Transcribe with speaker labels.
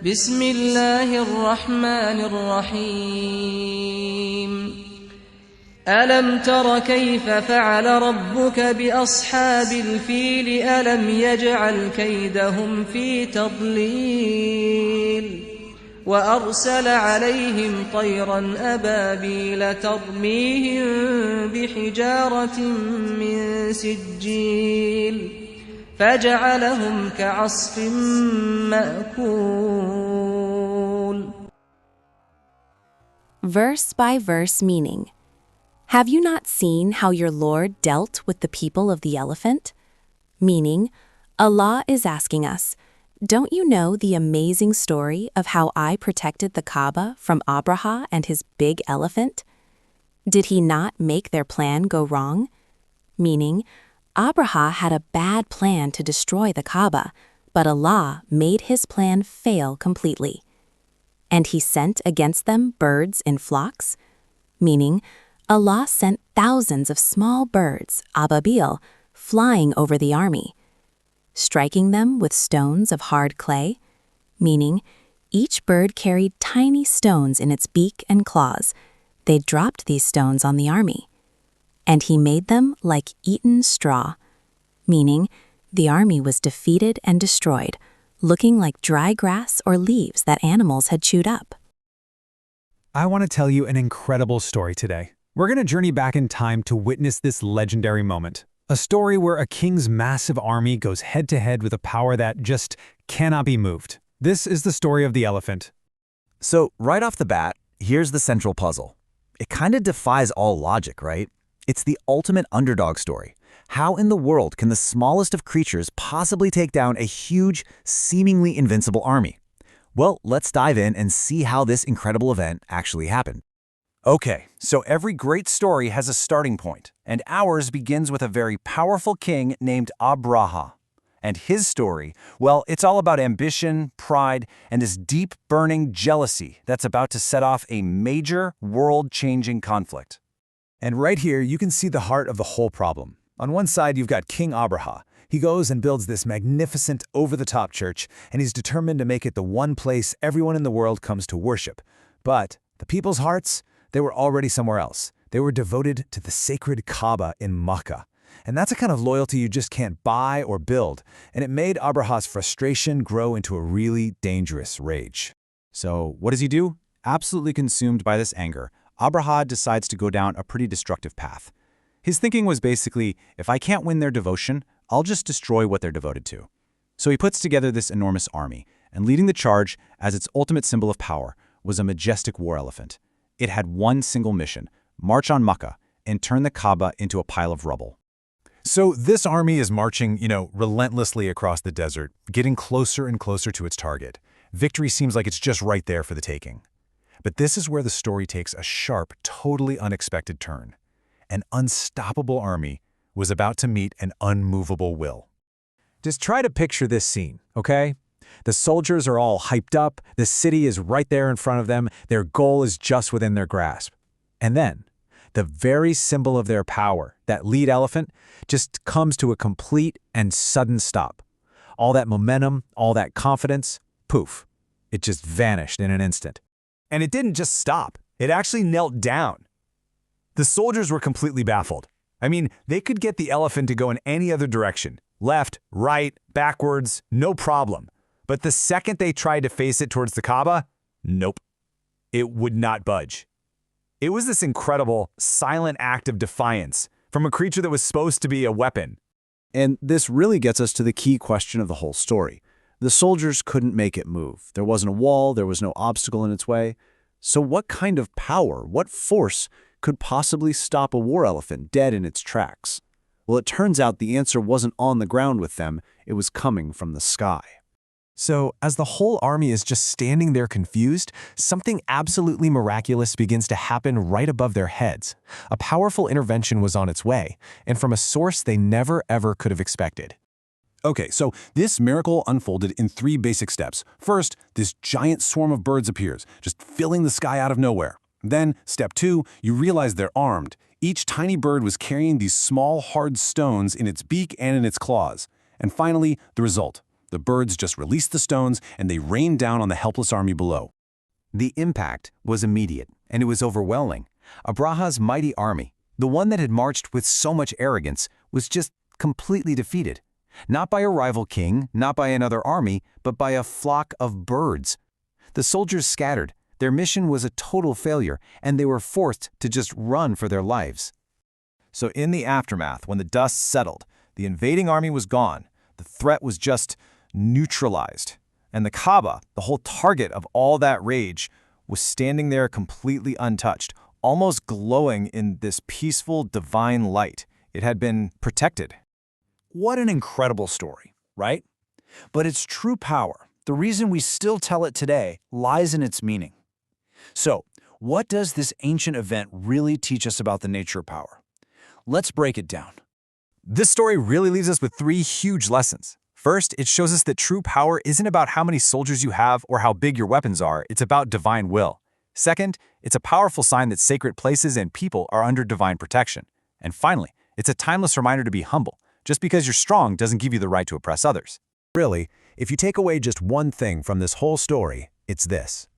Speaker 1: بسم الله الرحمن الرحيم ألم تر كيف فعل ربك بأصحاب الفيل ألم يجعل كيدهم في تضليل وأرسل عليهم طيرا أبابيل ترميهم بحجارة من سجيل فجعلهم كعصف مأكول.
Speaker 2: Verse by verse meaning. Have you not seen how your Lord dealt with the people of the elephant? Meaning, Allah is asking us, don't you know the amazing story of how I protected the Kaaba from Abraha and his big elephant? Did he not make their plan go wrong? Meaning, Abraha had a bad plan to destroy the Kaaba, but Allah made his plan fail completely. And he sent against them birds in flocks? Meaning, Allah sent thousands of small birds, ababil, flying over the army, striking them with stones of hard clay? Meaning, each bird carried tiny stones in its beak and claws. They dropped these stones on the army. And he made them like eaten straw, meaning the army was defeated and destroyed, looking like dry grass or leaves that animals had chewed up.
Speaker 3: I want to tell you an incredible story today. We're going to journey back in time to witness this legendary moment. A story where a king's massive army goes head-to-head with a power that just cannot be moved. This is the story of the elephant.
Speaker 4: So, right off the bat, here's the central puzzle. It kind of defies all logic, right? It's the ultimate underdog story. How in the world can the smallest of creatures possibly take down a huge, seemingly invincible army? Well, let's dive in and see how this incredible event actually happened. Okay, so every great story has a starting point, and ours begins with a very powerful king named Abraha. And his story, well, it's all about ambition, pride, and this deep, burning jealousy that's about to set off a major, world-changing conflict.
Speaker 3: And right here, you can see the heart of the whole problem. On one side, you've got King Abraha. He goes and builds this magnificent, over-the-top church, and he's determined to make it the one place everyone in the world comes to worship. But the people's hearts, they were already somewhere else. They were devoted to the sacred Kaaba in Mecca. And that's a kind of loyalty you just can't buy or build, and it made Abraha's frustration grow into a really dangerous rage.
Speaker 5: So what does he do? Absolutely consumed by this anger, Abraha decides to go down a pretty destructive path. His thinking was basically, if I can't win their devotion, I'll just destroy what they're devoted to. So he puts together this enormous army, and leading the charge as its ultimate symbol of power was a majestic war elephant. It had one single mission: march on Mecca and turn the Kaaba into a pile of rubble.
Speaker 3: So this army is marching, relentlessly across the desert, getting closer and closer to its target. Victory seems like it's just right there for the taking. But this is where the story takes a sharp, totally unexpected turn. An unstoppable army was about to meet an unmovable will. Just try to picture this scene, okay? The soldiers are all hyped up, the city is right there in front of them, their goal is just within their grasp. And then, the very symbol of their power, that lead elephant, just comes to a complete and sudden stop. All that momentum, all that confidence, poof, it just vanished in an instant. And it didn't just stop, it actually knelt down. The soldiers were completely baffled. I mean, they could get the elephant to go in any other direction, left, right, backwards, no problem. But the second they tried to face it towards the Kaaba, nope, it would not budge. It was this incredible, silent act of defiance from a creature that was supposed to be a weapon.
Speaker 5: And this really gets us to the key question of the whole story. The soldiers couldn't make it move. There wasn't a wall, there was no obstacle in its way. So what kind of power, what force could possibly stop a war elephant dead in its tracks? Well, it turns out the answer wasn't on the ground with them, it was coming from the sky.
Speaker 3: So, as the whole army is just standing there confused, something absolutely miraculous begins to happen right above their heads. A powerful intervention was on its way, and from a source they never ever could have expected.
Speaker 6: Okay, so this miracle unfolded in 3 basic steps. First, this giant swarm of birds appears, just filling the sky out of nowhere. Then, step 2, you realize they're armed. Each tiny bird was carrying these small, hard stones in its beak and in its claws. And finally, the result. The birds just released the stones, and they rained down on the helpless army below.
Speaker 4: The impact was immediate, and it was overwhelming. Abraha's mighty army, the one that had marched with so much arrogance, was just completely defeated. Not by a rival king, not by another army, but by a flock of birds. The soldiers scattered. Their mission was a total failure, and they were forced to just run for their lives.
Speaker 5: So in the aftermath, when the dust settled, the invading army was gone. The threat was just neutralized. And the Kaaba, the whole target of all that rage, was standing there completely untouched, almost glowing in this peaceful, divine light. It had been protected.
Speaker 7: What an incredible story, right? But its true power, the reason we still tell it today, lies in its meaning. So, what does this ancient event really teach us about the nature of power? Let's break it down.
Speaker 5: This story really leaves us with 3 huge lessons. First, it shows us that true power isn't about how many soldiers you have or how big your weapons are, it's about divine will. Second, it's a powerful sign that sacred places and people are under divine protection. And finally, it's a timeless reminder to be humble. Just because you're strong doesn't give you the right to oppress others.
Speaker 3: Really, if you take away just one thing from this whole story, it's this.